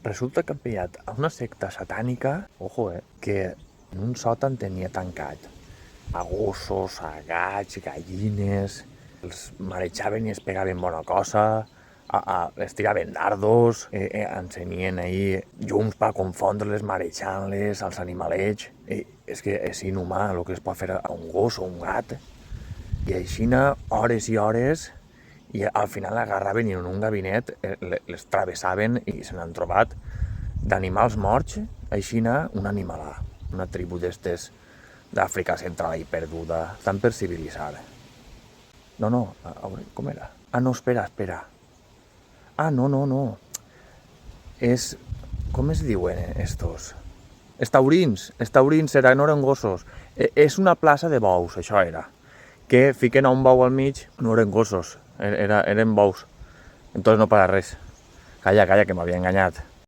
resulta que han pillat a una secta satànica, ojo, que en un sòtan tenia tancat a gossos, a gats, gallines, els marejaven i es pegaven bona cosa, les tiraven dardos, encenien ahí llums per confondre-les, marejant-les, als animalets. És que és inhumà el que es pot fer a un gos o un gat. I així hores i hores, i al final agarraven i en un gabinet les travessaven i se n'han trobat d'animals morts, així un animalà, una tribu d'estes d'Àfrica Central i perduda, tant per civilitzar. No, a veure, com era? Ah, no, espera. Ah, no. És... com es diuen estos? Els taurins no eren gossos. És una plaça de bous, això era. Que fiquen a un bou al mig, no eren gossos, eren bous. Entonces no para res. Calla, que m'havia enganyat.